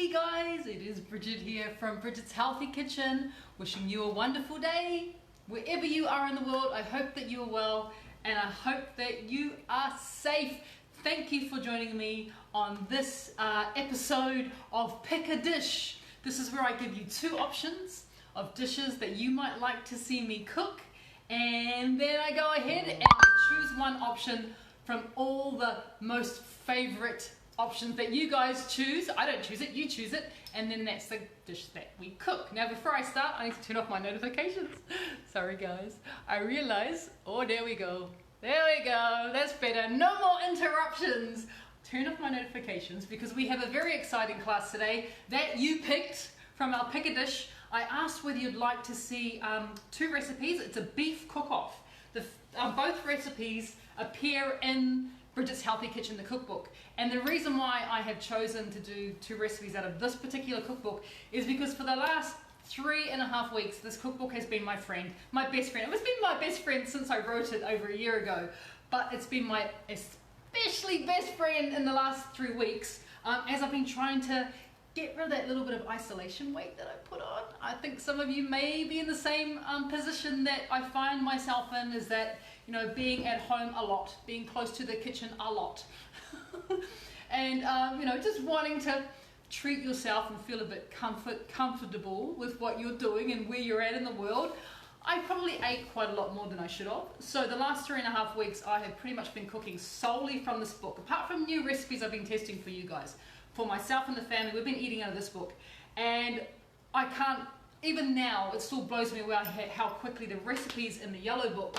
Hey guys, it is Bridget here from Bridget's Healthy Kitchen, wishing you a wonderful day. Wherever you are in the world, I hope that you are well and I hope that you are safe. Thank you for joining me on this episode of Pick a Dish. This is where I give you two options of dishes that you might like to see me cook, and then I go ahead and I choose one option from all the most favorite options that you guys choose. I don't choose it, you choose it, and then that's the dish that we cook. Now before I start, I need to turn off my notifications. Sorry guys, I realize, oh there we go, that's better, no more interruptions. Turn off my notifications because we have a very exciting class today that you picked from our Pick a Dish. I asked whether you'd like to see two recipes. It's a beef cook-off. Both recipes appear in Bridget's Healthy Kitchen, the cookbook. And the reason why I have chosen to do two recipes out of this particular cookbook is because for the last 3.5 weeks, this cookbook has been my friend, my best friend. It has been my best friend since I wrote it over a year ago, but it's been my especially best friend in the last 3 weeks as I've been trying to get rid of that little bit of isolation weight that I put on. I think some of you may be in the same position that I find myself in, is that, you know, being at home a lot, being close to the kitchen a lot. And, you know, just wanting to treat yourself and feel a bit comfortable with what you're doing and where you're at in the world. I probably ate quite a lot more than I should have. So the last 3.5 weeks I have pretty much been cooking solely from this book. Apart from new recipes I've been testing for you guys. For myself and the family, we've been eating out of this book. And I can't, even now, it still blows me away how quickly the recipes in the yellow book,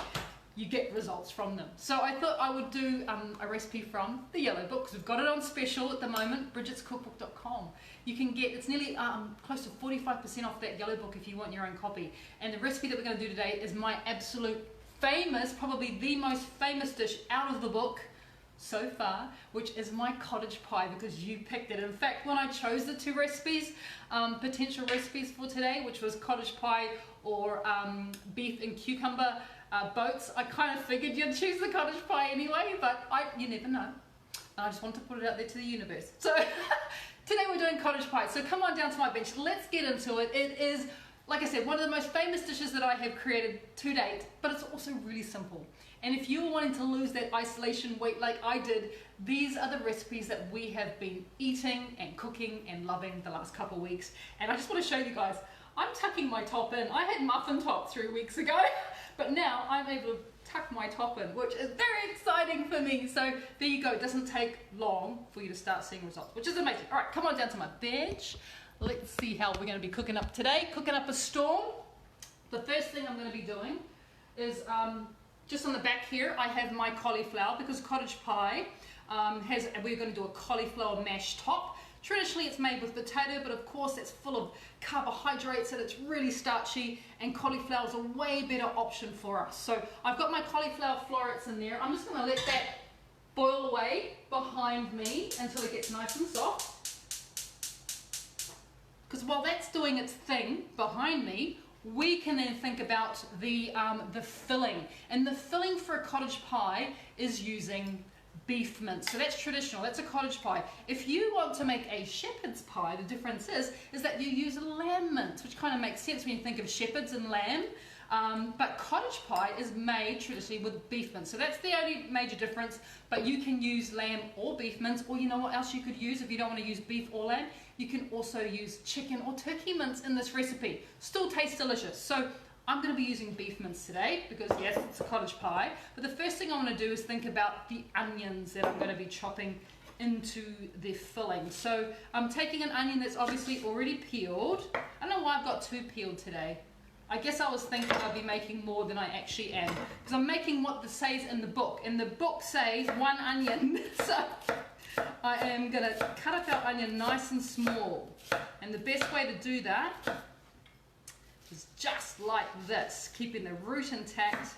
you get results from them. So I thought I would do a recipe from the yellow book, because we've got it on special at the moment, bridgetscookbook.com. You can get, it's nearly close to 45% off that yellow book if you want your own copy. And the recipe that we're going to do today is my absolute famous, probably the most famous dish out of the book so far, which is my cottage pie, because you picked it. In fact, when I chose the two recipes, potential recipes for today, which was cottage pie or beef and cucumber boats, I kind of figured you'd choose the cottage pie anyway, but you never know. I just want to put it out there to the universe. So today we're doing cottage pie, so come on down to my bench, let's get into it. It is, like I said, one of the most famous dishes that I have created to date, but it's also really simple. And if you're wanting to lose that isolation weight like I did, these are the recipes that we have been eating and cooking and loving the last couple of weeks. And I just want to show you guys, I'm tucking my top in. I had muffin top 3 weeks ago, but now I'm able to tuck my top in, which is very exciting for me. So there you go, it doesn't take long for you to start seeing results, which is amazing. All right, come on down to my bench. Let's see how we're going to be cooking up today. Cooking up a storm. The first thing I'm going to be doing is, just on the back here, I have my cauliflower, because cottage pie we're going to do a cauliflower mash top. Traditionally it's made with potato, but of course it's full of carbohydrates and it's really starchy, and cauliflower is a way better option for us. So I've got my cauliflower florets in there. I'm just going to let that boil away behind me until it gets nice and soft. Because while that's doing its thing behind me, we can then think about the filling. And the filling for a cottage pie is using beef mince. So that's traditional, that's a cottage pie. If you want to make a shepherd's pie, the difference is that you use lamb mince, which kind of makes sense when you think of shepherds and lamb. But cottage pie is made traditionally with beef mince. So that's the only major difference, but you can use lamb or beef mince, or you know what else you could use if you don't want to use beef or lamb? You can also use chicken or turkey mince in this recipe. Still tastes delicious. So I'm going to be using beef mince today because yes, it's a cottage pie. But the first thing I want to do is think about the onions that I'm going to be chopping into the filling. So I'm taking an onion that's obviously already peeled. I don't know why I've got 2 peeled today. I guess I was thinking I'd be making more than I actually am, because I'm making what it says in the book. And the book says 1 onion. So I am going to cut up our onion nice and small. And the best way to do that is just like this, keeping the root intact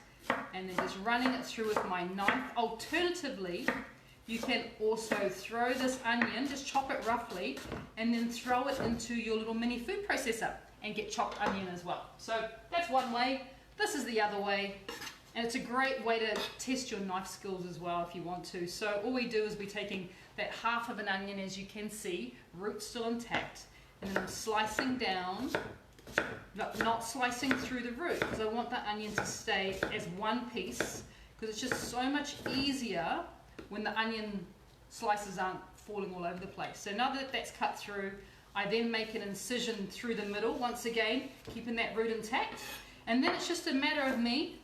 and then just running it through with my knife. Alternatively, you can also throw this onion, just chop it roughly, and then throw it into your little mini food processor and get chopped onion as well. So that's one way. This is the other way. And it's a great way to test your knife skills as well if you want to. So all we do is we're taking that half of an onion, as you can see, root still intact, and then I'm slicing down, not slicing through the root, because I want the onion to stay as one piece, because it's just so much easier when the onion slices aren't falling all over the place. So now that that's cut through, I then make an incision through the middle, once again, keeping that root intact. And then it's just a matter of me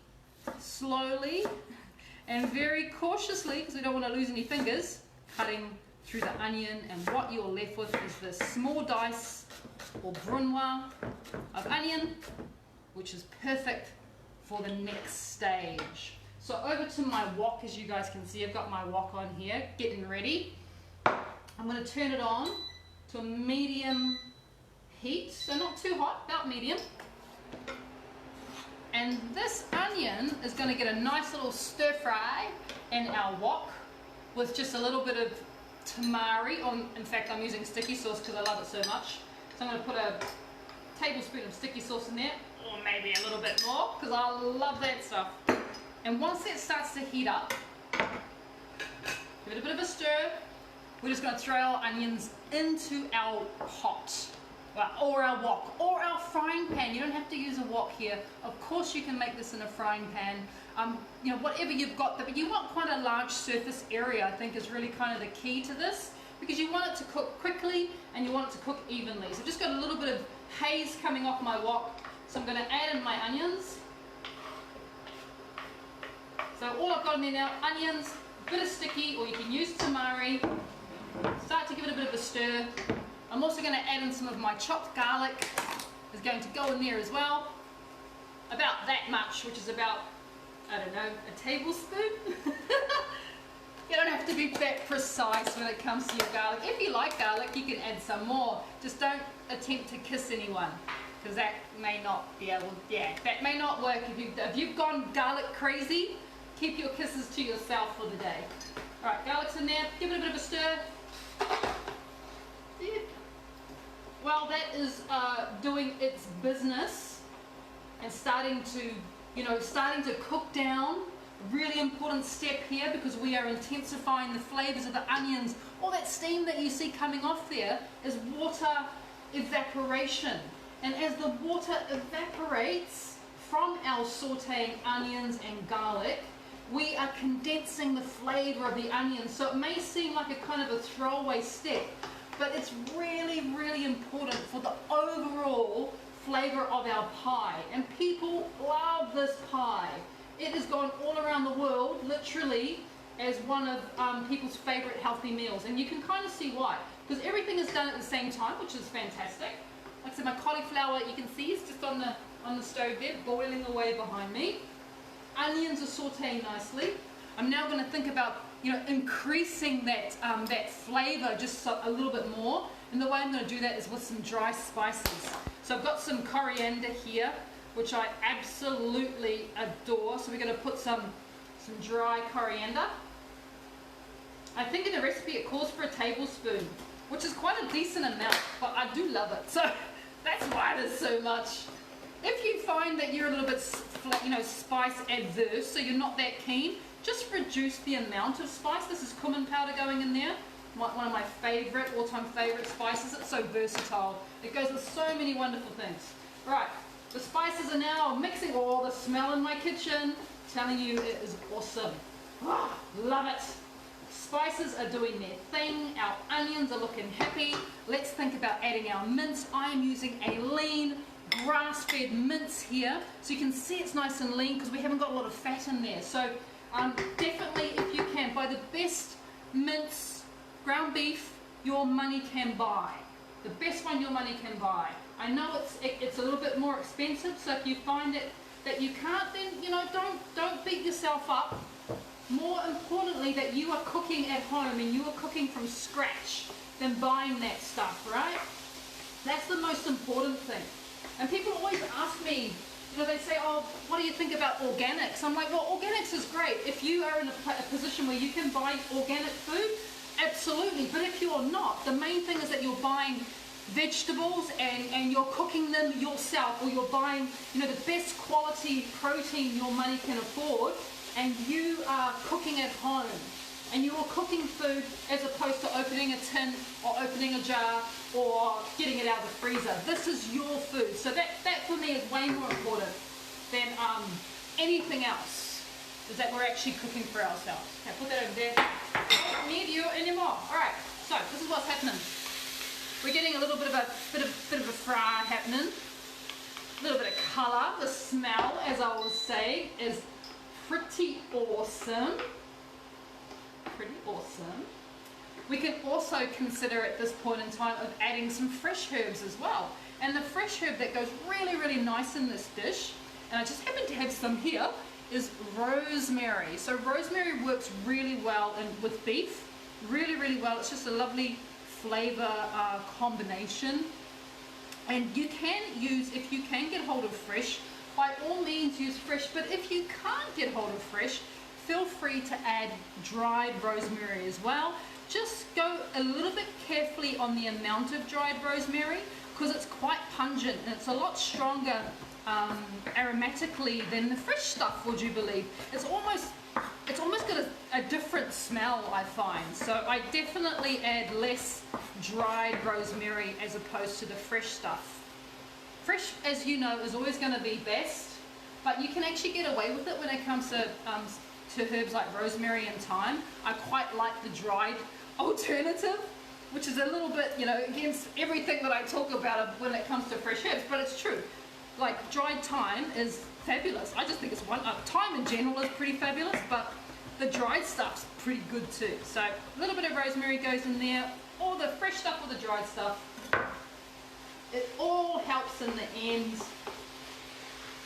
slowly and very cautiously, because we don't want to lose any fingers, cutting through the onion, and what you're left with is this small dice or brunoise of onion, which is perfect for the next stage. So over to my wok, as you guys can see, I've got my wok on here, getting ready. I'm going to turn it on to a medium heat, so not too hot, about medium. And this onion is going to get a nice little stir fry in our wok with just a little bit of tamari on. In fact, I'm using sticky sauce because I love it so much. So I'm going to put a tablespoon of sticky sauce in there, or maybe a little bit more, because I love that stuff. And once it starts to heat up, give it a bit of a stir. We're just going to throw our onions into our pot, or our wok, or our frying pan. You don't have to use a wok here. Of course you can make this in a frying pan. You know, whatever you've got, but you want quite a large surface area, I think, is really kind of the key to this, because you want it to cook quickly and you want it to cook evenly. So I've just got a little bit of haze coming off my wok, so I'm going to add in my onions. So all I've got in there now, onions, a bit of sticky, or you can use tamari. Start to give it a bit of a stir. I'm also going to add in some of my chopped garlic. Is going to go in there as well. About that much, which is about, I don't know, a tablespoon. You don't have to be that precise when it comes to your garlic. If you like garlic, you can add some more. Just don't attempt to kiss anyone, because that may not be able, that may not work. If you've gone garlic crazy, keep your kisses to yourself for the day. Alright, garlic's in there, give it a bit of a stir. Well, that is doing its business and starting to cook down. Really important step here, because we are intensifying the flavors of the onions. All that steam that you see coming off there is water evaporation. And as the water evaporates from our sauteing onions and garlic, we are condensing the flavor of the onions. So it may seem like a kind of a throwaway step, but it's really, really important for the overall flavor of our pie. And people love this pie. It has gone all around the world, literally, as one of people's favorite healthy meals. And you can kind of see why, because everything is done at the same time, which is fantastic. Like I said, my cauliflower, you can see, is just on the stove there, boiling away behind me. Onions are sauteing nicely. I'm now going to think about, increasing that that flavor just a little bit more. And the way I'm going to do that is with some dry spices. So I've got some coriander here, which I absolutely adore. So we're going to put some dry coriander. I think in the recipe it calls for a tablespoon, which is quite a decent amount, but I do love it. So that's why there's so much. If you find that you're a little bit, spice adverse, so you're not that keen, just reduce the amount of spice. This is cumin powder going in there, one of my favorite, all-time favorite spices. It's so versatile. It goes with so many wonderful things. Right, the spices are now mixing. Oh, the smell in my kitchen, telling you it is awesome. Oh, love it. Spices are doing their thing. Our onions are looking happy. Let's think about adding our mince. I am using a lean, grass-fed mince here, so you can see it's nice and lean because we haven't got a lot of fat in there. So definitely, if you can, buy the best mince, ground beef your money can buy. The best one your money can buy. I know it's a little bit more expensive, so if you find that you can't, then don't beat yourself up. More importantly, that you are cooking at home and you are cooking from scratch than buying that stuff, right? That's the most important thing. And people always ask me, they say, oh, what do you think about organics? I'm like, well, organics is great. If you are in a position where you can buy organic food, absolutely. But if you're not, the main thing is that you're buying vegetables and you're cooking them yourself, or you're buying, the best quality protein your money can afford, and you are cooking at home. and you're cooking food as opposed to opening a tin or opening a jar or getting it out of the freezer. This is your food. So that for me is way more important than anything else, is that we're actually cooking for ourselves. Okay, put that over there. Don't need you anymore. Alright, so this is what's happening. We're getting a little bit of a fry happening. A little bit of colour. The smell, as I was saying, is pretty awesome. Pretty awesome. We can also consider at this point in time of adding some fresh herbs as well. And the fresh herb that goes really, really nice in this dish, and I just happen to have some here, is rosemary. So rosemary works really well with beef. Really, really well. It's just a lovely flavour combination. And you can use, if you can get hold of fresh, by all means use fresh, but if you can't get hold of fresh, feel free to add dried rosemary as well. Just go a little bit carefully on the amount of dried rosemary, because it's quite pungent and it's a lot stronger aromatically than the fresh stuff, would you believe? It's almost got a different smell, I find. So I definitely add less dried rosemary as opposed to the fresh stuff. Fresh, as you know, is always going to be best, but you can actually get away with it when it comes to herbs like rosemary and thyme. I quite like the dried alternative, which is a little bit, you know, against everything that I talk about when it comes to fresh herbs, but it's true. Like dried thyme is fabulous. I just think it's thyme in general is pretty fabulous, but the dried stuff's pretty good too. So a little bit of rosemary goes in there, or the fresh stuff or the dried stuff. It all helps in the end.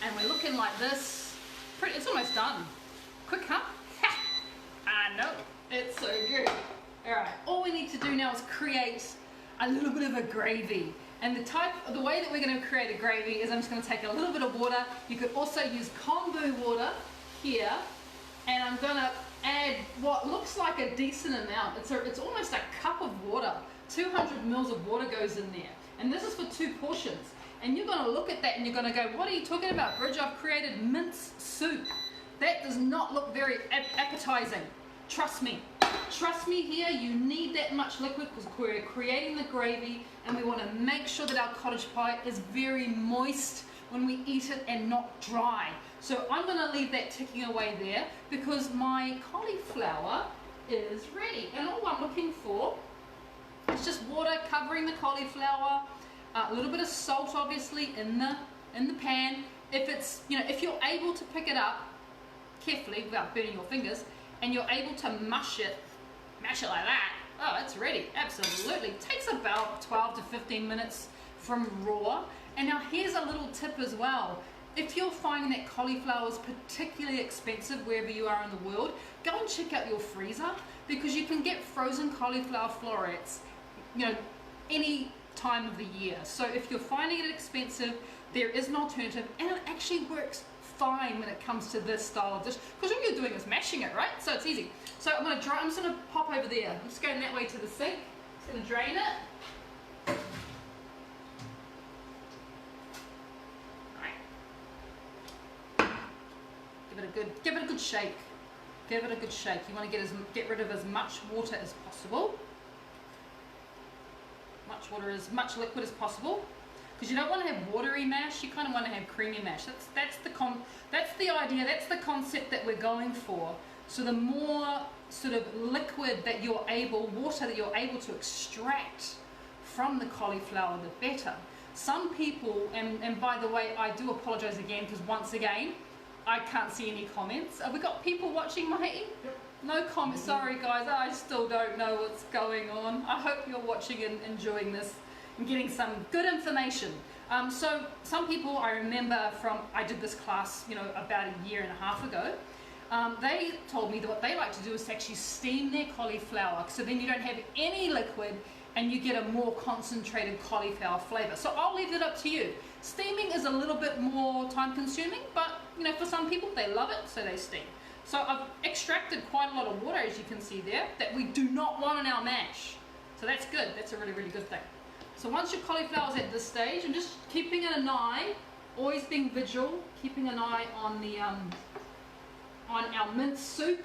And we're looking like this. It's almost done. Quick, huh? I know. It's so good. Alright, all we need to do now is create a little bit of a gravy. And the way that we're going to create a gravy is I'm just going to take a little bit of water. You could also use kombu water here. And I'm going to add what looks like a decent amount. It's almost a cup of water. 200 mils of water goes in there. And this is for 2 portions. And you're going to look at that and you're going to go, what are you talking about, Bridget? I've created mince soup. That does not look very appetizing. Trust me. Trust me here, you need that much liquid because we're creating the gravy and we want to make sure that our cottage pie is very moist when we eat it and not dry. So I'm going to leave that ticking away there because my cauliflower is ready. And all I'm looking for is just water covering the cauliflower, a little bit of salt obviously in the pan. If you're able to pick it up carefully without burning your fingers, and you're able to mash it like that, oh, it's ready. Absolutely. Takes about 12 to 15 minutes from raw. And now here's a little tip as well. If you're finding that cauliflower is particularly expensive wherever you are in the world, go and check out your freezer because you can get frozen cauliflower florets, any time of the year. So if you're finding it expensive, there is an alternative, and it actually works fine when it comes to this style of dish because all you're doing is mashing it, right? So it's easy. So I'm just going to pop over there. I'm just going that way to the sink. Just going to drain it. Right. Give it a good shake. Give it a good shake. You want to get rid of as much water as possible. Much liquid as possible. Because you don't want to have watery mash, you kind of want to have creamy mash. That's the idea, that's the concept that we're going for. So the more sort of water that you're able to extract from the cauliflower, the better. Some people, and by the way, I do apologize again because once again, I can't see any comments. Have we got people watching, Mahiti? Yep. No comments. Sorry guys, I still don't know what's going on. I hope you're watching and enjoying this and getting some good information. So some people I remember I did this class, about a year and a half ago. They told me that what they like to do is to actually steam their cauliflower, so then you don't have any liquid and you get a more concentrated cauliflower flavor. So I'll leave it up to you. Steaming is a little bit more time consuming, but for some people they love it, so they steam. So I've extracted quite a lot of water, as you can see there, that we do not want in our mash. So that's good. That's a really, really good thing. So once your cauliflower's at this stage, and just keeping an eye, always being vigilant, keeping an eye on the on our mince soup.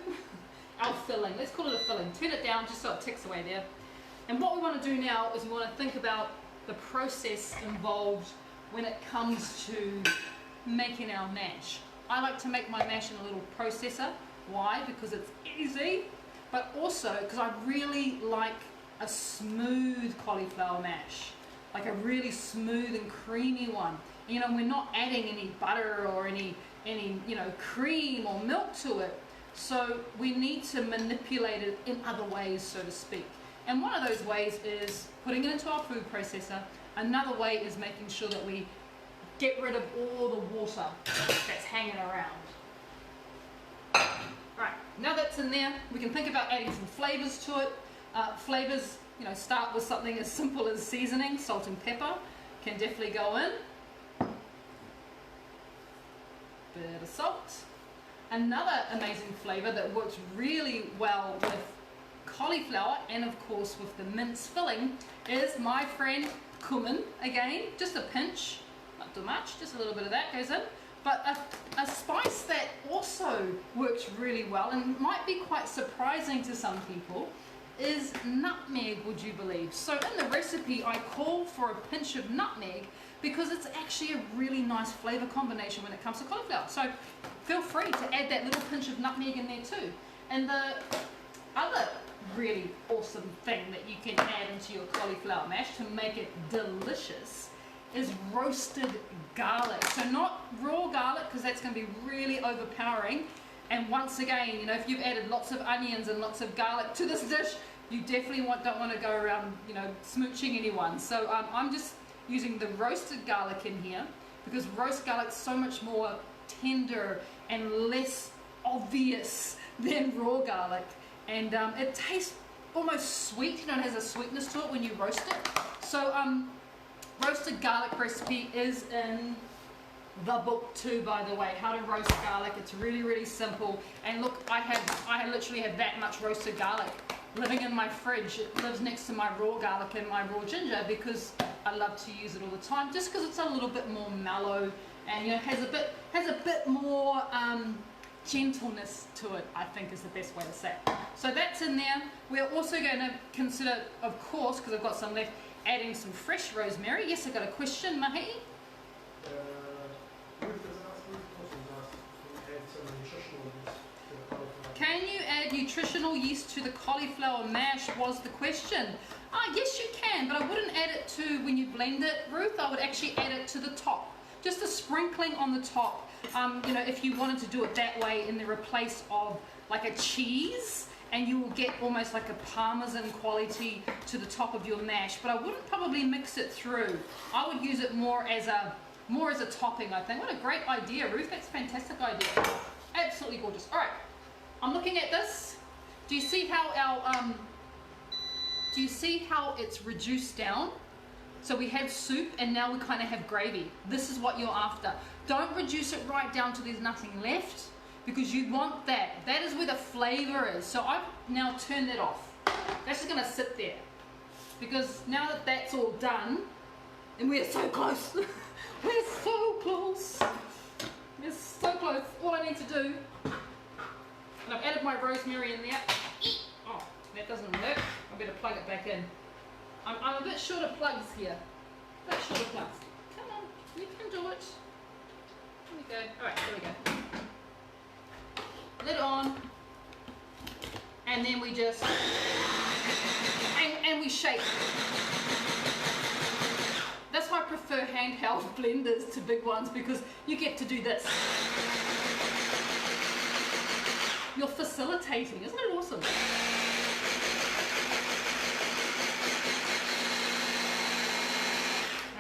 our filling. Let's call it a filling. Turn it down just so it ticks away there. And what we want to do now is we want to think about the process involved when it comes to making our mash. I like to make my mash in a little processor. Why? Because it's easy, but also because I really like a smooth cauliflower mash, like a really smooth and creamy one. You know, we're not adding any butter or any cream or milk to it, so we need to manipulate it in other ways, so to speak. And one of those ways is putting it into our food processor. Another way is making sure that we get rid of all the water that's hanging around. Right, now that's in there, we can think about adding some flavors to it. Flavors, start with something as simple as seasoning. Salt and pepper can definitely go in. Bit of salt. Another amazing flavor that works really well with cauliflower and of course with the mince filling is my friend cumin. Again, just a pinch, not too much, just a little bit of that goes in. But a spice that also works really well and might be quite surprising to some people is nutmeg, would you believe? So in the recipe I call for a pinch of nutmeg because it's actually a really nice flavor combination when it comes to cauliflower. So feel free to add that little pinch of nutmeg in there too. And the other really awesome thing that you can add into your cauliflower mash to make it delicious is roasted garlic. So not raw garlic, because that's going to be really overpowering. And once again, if you've added lots of onions and lots of garlic to this dish, you definitely don't want to go around, smooching anyone. So I'm just using the roasted garlic in here because roast garlic is so much more tender and less obvious than raw garlic. And it tastes almost sweet, it has a sweetness to it when you roast it. So roasted garlic recipe is in the book too, by the way, how to roast garlic. It's really, really simple. And look, I literally have that much roasted garlic living in my fridge. It lives next to my raw garlic and my raw ginger because I love to use it all the time, just because it's a little bit more mellow and has a bit more gentleness to it, I think is the best way to say it. So that's in there. We're also going to consider, of course, because I've got some left, adding some fresh rosemary. Yes, I've got a question, Mahi. Can you add nutritional yeast to the cauliflower mash was the question. Yes you can, but I wouldn't add it to when you blend it, Ruth. I would actually add it to the top. Just a sprinkling on the top. If you wanted to do it that way in the replace of like a cheese, and you will get almost like a parmesan quality to the top of your mash. But I wouldn't probably mix it through. I would use it more as a topping, I think. What a great idea, Ruth. That's a fantastic idea. Absolutely gorgeous. All right, I'm looking at this. Do you see how it's reduced down? So we have soup and now we kind of have gravy. This is what you're after. Don't reduce it right down till there's nothing left, because you want that. That is where the flavor is. So I've now turned it off. That's just gonna sit there. Because now that that's all done, and we're so close. We're so close. We're so close. All I need to do, and I've added my rosemary in there. Oh, that doesn't work. I better plug it back in. I'm a bit short of plugs here. A bit short of plugs. Come on, you can do it. There we go. Alright, there we go. Lid on, and then we just and we shake. That's why I prefer handheld blenders to big ones, because you get to do this. You're facilitating, isn't it awesome?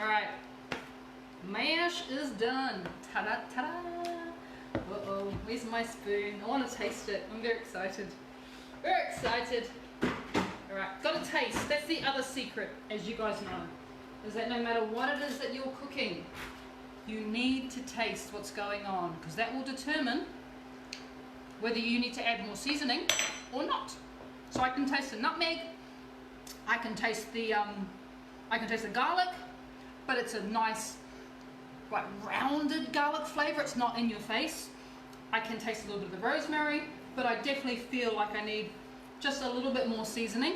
All right, mash is done. Ta-da, ta-da. Uh-oh, where's my spoon? I want to taste it. I'm very excited. Very excited. Alright, got to taste. That's the other secret, as you guys know, is that no matter what it is that you're cooking, you need to taste what's going on, because that will determine whether you need to add more seasoning or not. So I can taste the nutmeg, I can taste the garlic, but it's a nice, like, rounded garlic flavor. It's not in your face. I can taste a little bit of the rosemary, but I definitely feel like I need just a little bit more seasoning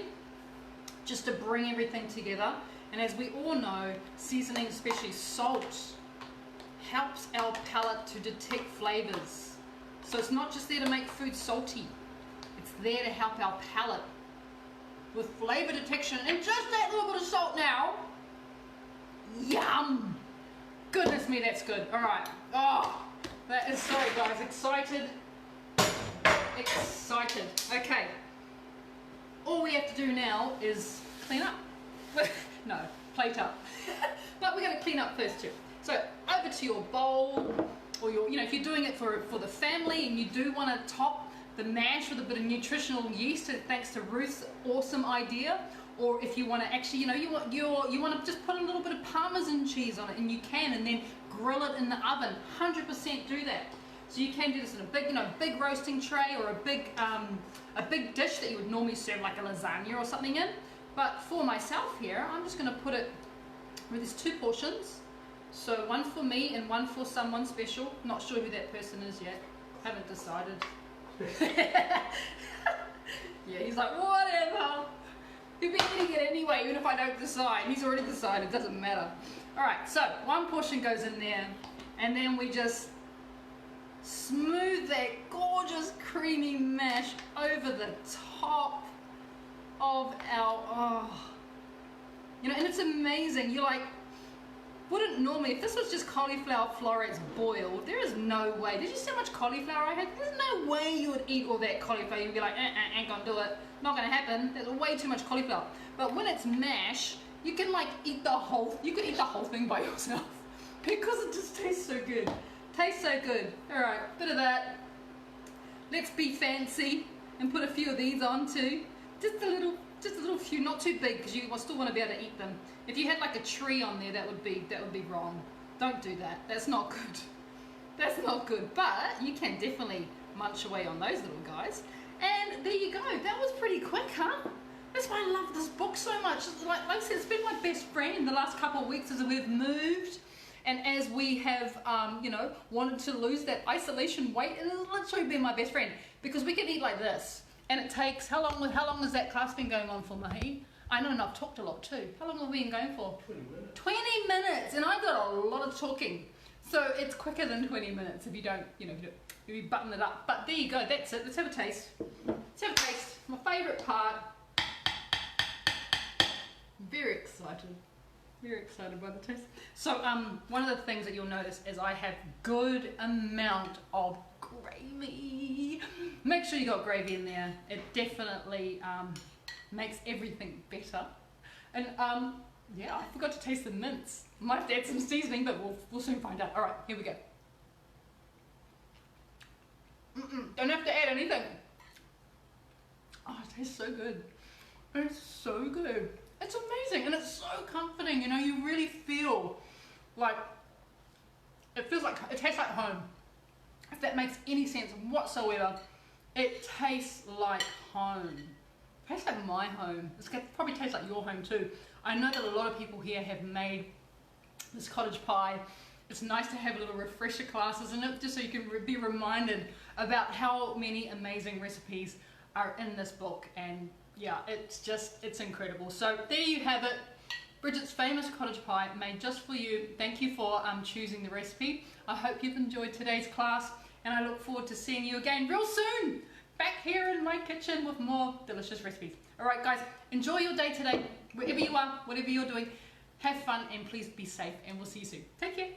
just to bring everything together. And as we all know, seasoning, especially salt, helps our palate to detect flavors. So it's not just there to make food salty, it's there to help our palate with flavor detection. And just that little bit of salt now, yum! Goodness me, that's good. All right. Oh, that is, sorry guys, excited. Okay. All we have to do now is clean up. No, plate up. But we're going to clean up first too. So over to your bowl, or your, if you're doing it for the family and you do want to top the mash with a bit of nutritional yeast, thanks to Ruth's awesome idea. Or if you want to actually, you want to just put a little bit of Parmesan cheese on it, and you can, and then grill it in the oven. 100% do that. So you can do this in a big, big roasting tray, or a big dish that you would normally serve like a lasagna or something in. But for myself here, I'm just going to put it with these 2 portions. So one for me and one for someone special. Not sure who that person is yet. Haven't decided. Yeah, he's like, whatever. He'll be eating it anyway, even if I don't decide. He's already decided, doesn't matter. Alright, so 1 portion goes in there, and then we just smooth that gorgeous creamy mash over the top of our, and it's amazing. You're like, wouldn't normally, if this was just cauliflower florets boiled, there is no way. Did you see how much cauliflower I had? There's no way you would eat all that cauliflower. You'd be like, ain't gonna do it. Not gonna happen. There's way too much cauliflower. But when it's mash, you can like eat the whole thing by yourself because it just tastes so good. Tastes so good. All right, bit of that. Let's be fancy and put a few of these on too. Just a little few, not too big, because you still want to be able to eat them. If you had like a tree on there, that would be wrong. Don't do that. That's not good. That's not good. But you can definitely munch away on those little guys. And there you go. That was pretty quick, huh? That's why I love this book so much. Like I said, it's been my best friend the last couple of weeks as we've moved. And as we have, wanted to lose that isolation weight, it has literally been my best friend, because we can eat like this, and it takes, how long has that class been going on for, Mahi? I know, and I've talked a lot too. How long have we been going for? 20 minutes. 20 minutes, and I've got a lot of talking. So it's quicker than 20 minutes if you don't, if you button it up. But there you go, that's it. Let's have a taste. Let's have a taste. My favourite part. Very excited. Very excited by the taste. So one of the things that you'll notice is I have good amount of gravy. Make sure you got gravy in there. It definitely makes everything better. And yeah, I forgot to taste the mince. Might have to add some seasoning, but we'll soon find out. All right, here we go. Don't have to add anything. Oh, it tastes so good. It's so good. It's amazing, and it's so comforting. You really feel like it tastes like home. If that makes any sense whatsoever, it tastes like home. It tastes like my home. It's gonna probably taste like your home too. I know that a lot of people here have made this cottage pie. It's nice to have little refresher classes in it, just so you can be reminded about how many amazing recipes are in this book. And yeah, it's incredible. So there you have it. Bridget's famous cottage pie made just for you. Thank you for choosing the recipe. I hope you've enjoyed today's class, and I look forward to seeing you again real soon back here in my kitchen with more delicious recipes. Alright guys, enjoy your day today, wherever you are, whatever you're doing. Have fun, and please be safe, and we'll see you soon. Take care.